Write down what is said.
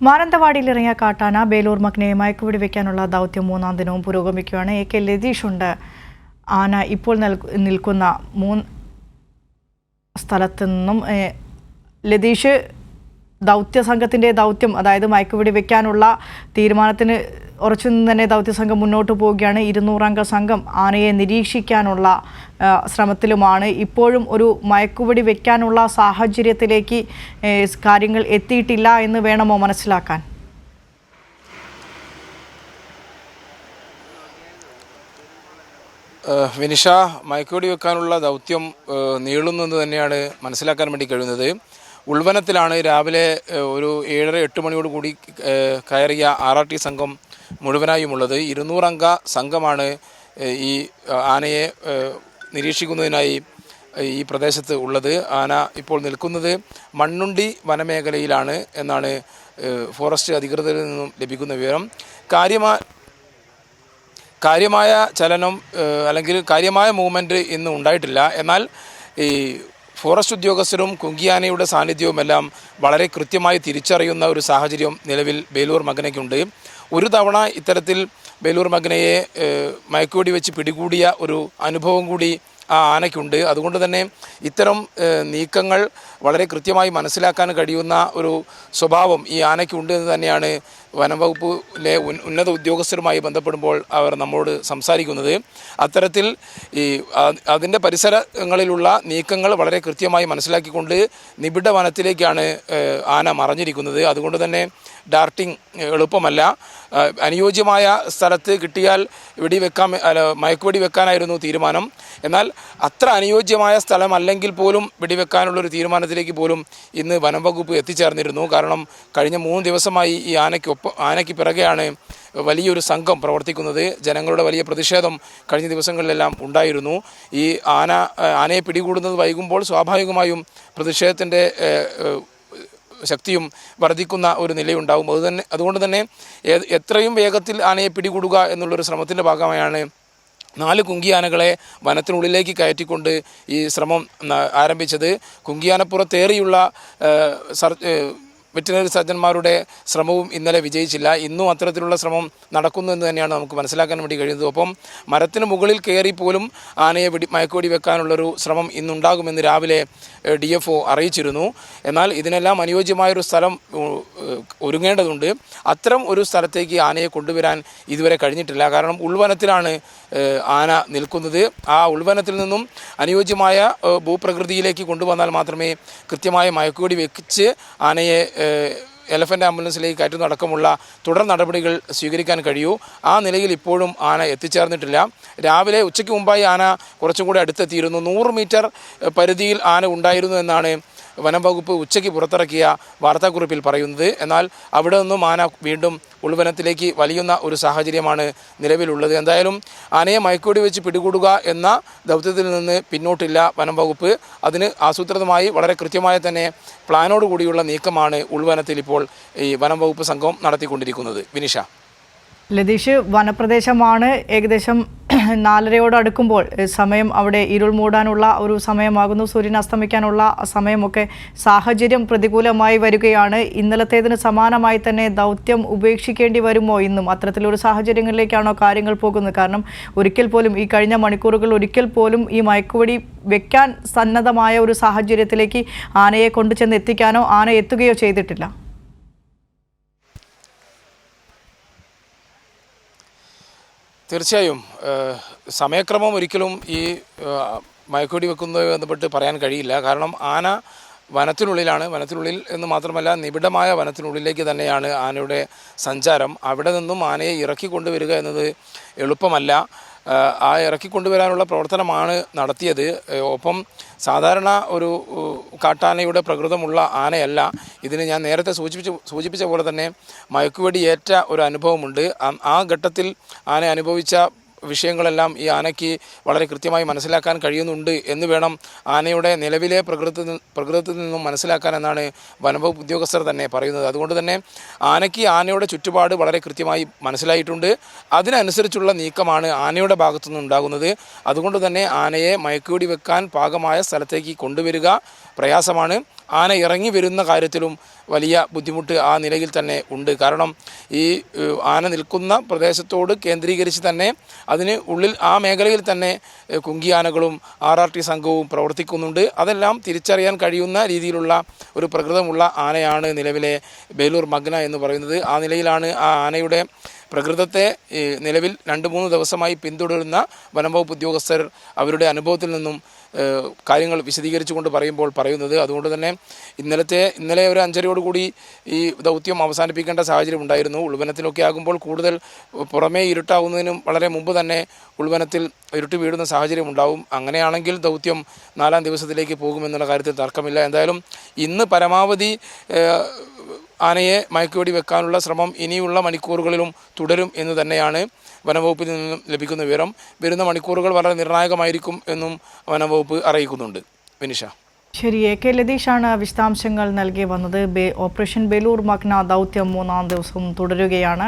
മാനന്തവാടിയിലിറങ്ങിയ കാട്ടാന ബേലൂർ മഗ്നയെ മയക്കുവെടി വയ്ക്കാനുള്ള ദൗത്യം മൂന്നാം ദിനവും പുരോഗമിക്കുകയാണ്. AK ലതീഷ് ഉണ്ട്. ആന ഇപ്പോൾ നിൽക്കുന്ന സ്ഥലത്തു നിന്നും ലതീഷ് ദൗത്യസംഘത്തിൻ്റെ ദൗത്യം, അതായത് മയക്കുവെടി വയ്ക്കാനുള്ള തീരുമാനത്തിന് ഉറച്ചു നിന്ന് തന്നെ ദൗത്യസംഘം മുന്നോട്ട് പോവുകയാണ്. 200-അംഗ സംഘം ആനയെ നിരീക്ഷിക്കാനുള്ള ശ്രമത്തിലുമാണ്. ഇപ്പോഴും ഒരു മയക്കുവെടി വയ്ക്കാനുള്ള സാഹചര്യത്തിലേക്ക് കാര്യങ്ങൾ എത്തിയിട്ടില്ല എന്ന് വേണമോ മനസ്സിലാക്കാൻ? വിനിഷ, മയക്കുവെടി വെക്കാനുള്ള ദൗത്യം നീളുന്നെന്ന് തന്നെയാണ് മനസ്സിലാക്കാൻ വേണ്ടി കഴിയുന്നത്. ഉൾവനത്തിലാണ് രാവിലെ ഒരു 7:30-8 മണിയോട് കൂടി കയറിയ RRT സംഘം മുഴുവനായുമുള്ളത്. 200-അംഗ സംഘമാണ് ഈ ആനയെ നിരീക്ഷിക്കുന്നതിനായി ഈ പ്രദേശത്ത് ഉള്ളത്. ആന ഇപ്പോൾ നിൽക്കുന്നത് മണ്ണുണ്ടി വനമേഖലയിലാണ് എന്നാണ് ഫോറസ്റ്റ് അധികൃതരിൽ നിന്നും ലഭിക്കുന്ന വിവരം. കാര്യമായ ചലനം അല്ലെങ്കിൽ കാര്യമായ മൂവ്മെൻറ്റ് ഇന്ന് ഉണ്ടായിട്ടില്ല. എന്നാൽ ഈ ഫോറസ്റ്റ് ഉദ്യോഗസ്ഥരും കുങ്കിയാനയുടെ സാന്നിധ്യവുമെല്ലാം വളരെ കൃത്യമായി തിരിച്ചറിയുന്ന ഒരു സാഹചര്യം നിലവിൽ ബേലൂർ മഗ്നയ്ക്കുണ്ട്. ഒരു തവണ ഇത്തരത്തിൽ ബേലൂർ മഗ്നയെ മയക്കുവെടി വെച്ച് പിടികൂടിയ ഒരു അനുഭവം കൂടി ആ ആനയ്ക്കുണ്ട്. അതുകൊണ്ട് തന്നെ ഇത്തരം നീക്കങ്ങൾ വളരെ കൃത്യമായി മനസ്സിലാക്കാൻ കഴിയുന്ന ഒരു സ്വഭാവം ഈ ആനയ്ക്കുണ്ട് എന്ന് തന്നെയാണ് വനംവകുപ്പിലെ ഉന്നത ഉദ്യോഗസ്ഥരുമായി ബന്ധപ്പെടുമ്പോൾ അവർ നമ്മോട് സംസാരിക്കുന്നത്. അത്തരത്തിൽ അതിൻ്റെ പരിസരങ്ങളിലുള്ള നീക്കങ്ങൾ വളരെ കൃത്യമായി മനസ്സിലാക്കിക്കൊണ്ട് നിബിഡ വനത്തിലേക്കാണ് ആന മറഞ്ഞിരിക്കുന്നത്. അതുകൊണ്ട് തന്നെ ഡാർട്ടിങ് എളുപ്പമല്ല. അനുയോജ്യമായ സ്ഥലത്ത് കിട്ടിയാൽ മയക്കുവെടി വെക്കാനായിരുന്നു തീരുമാനം. എന്നാൽ അത്ര അനുയോജ്യമായ സ്ഥലമല്ലെങ്കിൽ പോലും വെടിവെക്കാനുള്ളൊരു തീരുമാനത്തിലേക്ക് പോലും ഇന്ന് വനംവകുപ്പ് എത്തിച്ചേർന്നിരുന്നു. കാരണം കഴിഞ്ഞ 3 ദിവസമായി ഈ ആനയ്ക്ക് പിറകെയാണ് വലിയൊരു സംഘം പ്രവർത്തിക്കുന്നത്. ജനങ്ങളുടെ വലിയ പ്രതിഷേധം കഴിഞ്ഞ ദിവസങ്ങളിലെല്ലാം ഉണ്ടായിരുന്നു. ഈ ആനയെ പിടികൂടുന്നത് വൈകുമ്പോൾ സ്വാഭാവികമായും പ്രതിഷേധത്തിൻ്റെ ശക്തിയും വർദ്ധിക്കുന്ന ഒരു നിലയുണ്ടാകും. അതുകൊണ്ട് തന്നെ എത്രയും വേഗത്തിൽ ആനയെ പിടികൂടുക എന്നുള്ളൊരു ശ്രമത്തിൻ്റെ ഭാഗമായാണ് 4 കുങ്കിയാനകളെ വനത്തിനുള്ളിലേക്ക് കയറ്റിക്കൊണ്ട് ഈ ശ്രമം ആരംഭിച്ചത്. കുങ്കിയാനപ്പുറത്തേറിയുള്ള വെറ്റിനറി സർജന്മാരുടെ ശ്രമവും ഇന്നലെ വിജയിച്ചില്ല. ഇന്നും അത്തരത്തിലുള്ള ശ്രമം നടക്കുന്നു എന്ന് തന്നെയാണ് നമുക്ക് മനസ്സിലാക്കാൻ വേണ്ടി കഴിയുന്നത്. ഒപ്പം മരത്തിന് മുകളിൽ കയറി പോലും ആനയെ മയക്കുവെടി വെക്കാനുള്ളൊരു ശ്രമം ഇന്നുണ്ടാകുമെന്ന് രാവിലെ DFO അറിയിച്ചിരുന്നു. എന്നാൽ ഇതിനെല്ലാം അനുയോജ്യമായൊരു സ്ഥലം ഒരുങ്ങേണ്ടതുണ്ട്. അത്തരം ഒരു സ്ഥലത്തേക്ക് ആനയെ കൊണ്ടുവരാൻ ഇതുവരെ കഴിഞ്ഞിട്ടില്ല. കാരണം ഉൾവനത്തിലാണ് ആന നിൽക്കുന്നത്. ആ ഉൾവനത്തിൽ നിന്നും അനുയോജ്യമായ ഭൂപ്രകൃതിയിലേക്ക് കൊണ്ടുവന്നാൽ മാത്രമേ കൃത്യമായ മയക്കുവെടി വെച്ച് ആനയെ എലഫൻ്റ് ആംബുലൻസിലേക്ക് കയറ്റുന്നതടക്കമുള്ള തുടർ നടപടികൾ സ്വീകരിക്കാൻ കഴിയൂ. ആ നിലയിൽ ഇപ്പോഴും ആന എത്തിച്ചേർന്നിട്ടില്ല. രാവിലെ ഉച്ചയ്ക്ക് മുമ്പായി ആന കുറച്ചും കൂടി അടുത്തെത്തിയിരുന്നു. 100 മീറ്റർ പരിധിയിൽ ആന ഉണ്ടായിരുന്നു എന്നാണ് വനംവകുപ്പ് ഉച്ചയ്ക്ക് പുറത്തിറക്കിയ വാർത്താക്കുറിപ്പിൽ പറയുന്നത്. എന്നാൽ അവിടെ നിന്നും ആന വീണ്ടും ഉൾവനത്തിലേക്ക് വലിയുന്ന ഒരു സാഹചര്യമാണ് നിലവിലുള്ളത്. എന്തായാലും ആനയെ മയക്കുവെടി വെച്ച് പിടികൂടുക എന്ന ദൗത്യത്തിൽ നിന്ന് പിന്നോട്ടില്ല വനംവകുപ്പ്. അതിന് ആസൂത്രിതമായി വളരെ കൃത്യമായ തന്നെ പ്ലാനോട് കൂടിയുള്ള നീക്കമാണ് ഉൾവനത്തിൽ ഇപ്പോൾ ഈ വനംവകുപ്പ് സംഘം നടത്തിക്കൊണ്ടിരിക്കുന്നത്. വിനിഷ, ലതീഷ്, വനപ്രദേശമാണ്. ഏകദേശം 4:30 അടുക്കുമ്പോൾ സമയം അവിടെ ഇരുൾ മൂടാനുള്ള ഒരു സമയമാകുന്നു. സൂര്യൻ അസ്തമിക്കാനുള്ള സമയമൊക്കെ സാഹചര്യം പ്രതികൂലമായി വരികയാണ്. ഇന്നലത്തേതിന് സമാനമായി തന്നെ ദൗത്യം ഉപേക്ഷിക്കേണ്ടി വരുമോ ഇന്നും? അത്തരത്തിലൊരു സാഹചര്യങ്ങളിലേക്കാണോ കാര്യങ്ങൾ പോകുന്നത്? കാരണം ഒരിക്കൽ പോലും ഈ കഴിഞ്ഞ മണിക്കൂറുകൾ ഒരിക്കൽ പോലും ഈ മയക്കുവെടി വെക്കാൻ സന്നദ്ധമായ ഒരു സാഹചര്യത്തിലേക്ക് ആനയെ കൊണ്ടുചെന്ന് എത്തിക്കാനോ ആന എത്തുകയോ ചെയ്തിട്ടില്ല. തീർച്ചയായും സമയക്രമം ഒരിക്കലും ഈ മയക്കുവെടി വെക്കുന്നതുമായി ബന്ധപ്പെട്ട് പറയാൻ കഴിയില്ല. കാരണം ആന വനത്തിനുള്ളിലാണ്. വനത്തിനുള്ളിൽ എന്ന് മാത്രമല്ല, നിബിഡമായ വനത്തിനുള്ളിലേക്ക് തന്നെയാണ് ആനയുടെ സഞ്ചാരം. അവിടെ നിന്നും ആനയെ ഇറക്കി കൊണ്ടുവരിക എന്നത് എളുപ്പമല്ല. ആ ഇറക്കിക്കൊണ്ടുവരാനുള്ള പ്രവർത്തനമാണ് നടത്തിയത്. ഒപ്പം സാധാരണ ഒരു കാട്ടാനയുടെ പ്രകൃതമുള്ള ആനയല്ല. ഇതിന് ഞാൻ നേരത്തെ സൂചിപ്പിച്ച പോലെ തന്നെ മയക്കുവെടി ഏറ്റ ഒരു അനുഭവമുണ്ട്. ആ ഘട്ടത്തിൽ ആന അനുഭവിച്ച വിഷയങ്ങളെല്ലാം ഈ ആനയ്ക്ക് വളരെ കൃത്യമായി മനസ്സിലാക്കാൻ കഴിയുന്നുണ്ട് എന്ന് വേണം ആനയുടെ നിലവിലെ പ്രകൃതത്തിൽ നിന്നും മനസ്സിലാക്കാനെന്നാണ് വനംവകുപ്പ് ഉദ്യോഗസ്ഥർ തന്നെ പറയുന്നത്. അതുകൊണ്ട് തന്നെ ആനയ്ക്ക് ആനയുടെ ചുറ്റുപാട് വളരെ കൃത്യമായി മനസ്സിലായിട്ടുണ്ട്. അതിനനുസരിച്ചുള്ള നീക്കമാണ് ആനയുടെ ഭാഗത്തുനിന്ന് ഉണ്ടാകുന്നത്. അതുകൊണ്ട് തന്നെ ആനയെ മയക്കുവെടി വെക്കാൻ പാകമായ സ്ഥലത്തേക്ക് കൊണ്ടുവരിക പ്രയാസമാണ്. ആന ഇറങ്ങി വരുന്ന കാര്യത്തിലും വലിയ ബുദ്ധിമുട്ട് ആ നിലയിൽ തന്നെ ഉണ്ട്. കാരണം ഈ ആന നിൽക്കുന്ന പ്രദേശത്തോട് കേന്ദ്രീകരിച്ച് തന്നെ അതിന് ഉള്ളിൽ ആ മേഖലയിൽ തന്നെ കുങ്കിയാനകളും RRT സംഘവും പ്രവർത്തിക്കുന്നുണ്ട്. അതെല്ലാം തിരിച്ചറിയാൻ കഴിയുന്ന രീതിയിലുള്ള ഒരു പ്രകൃതമുള്ള ആനയാണ് നിലവിലെ ബേലൂർ മഗ്ന എന്ന് പറയുന്നത്. ആ നിലയിലാണ് ആ ആനയുടെ പ്രകൃതത്തെ നിലവിൽ 2-3 ദിവസമായി പിന്തുടരുന്ന വനംവകുപ്പ് ഉദ്യോഗസ്ഥർ അവരുടെ അനുഭവത്തിൽ നിന്നും കാര്യങ്ങൾ വിശദീകരിച്ചുകൊണ്ട് പറയുന്നത്. അതുകൊണ്ട് തന്നെ ഇന്നലെ ഒരു 5:30യോടുകൂടി ഈ ദൗത്യം അവസാനിപ്പിക്കേണ്ട സാഹചര്യം ഉണ്ടായിരുന്നു. ഉൾവനത്തിലൊക്കെ ആകുമ്പോൾ കൂടുതൽ പുറമേ ഇരുട്ടാവുന്നതിനും വളരെ മുമ്പ് തന്നെ ഉൾവനത്തിൽ ഇരുട്ട് വീഴുന്ന സാഹചര്യം ഉണ്ടാവും. അങ്ങനെയാണെങ്കിൽ ദൗത്യം 4-ാം ദിവസത്തിലേക്ക് പോകുമെന്നുള്ള കാര്യത്തിൽ തർക്കമില്ല. എന്തായാലും ഇന്ന് പരമാവധി ആനയെ മയക്കുവെടി വെക്കാനുള്ള ശ്രമം ഇനിയുള്ള മണിക്കൂറുകളിലും തുടരും എന്ന് തന്നെയാണ് വനംവകുപ്പിൽ നിന്നും ലഭിക്കുന്ന വിവരം. വരുന്ന മണിക്കൂറുകൾ വളരെ നിർണായകമായിരിക്കും എന്നും വനംവകുപ്പ് അറിയിക്കുന്നുണ്ട്. വിനിഷ. ശരി, AK ലതീഷാണ് വിശദാംശങ്ങൾ നൽകി വന്നത്. ഓപ്പറേഷൻ ബേലൂർ മഗ്ന ദൗത്യം 3-ാം ദിവസം തുടരുകയാണ്.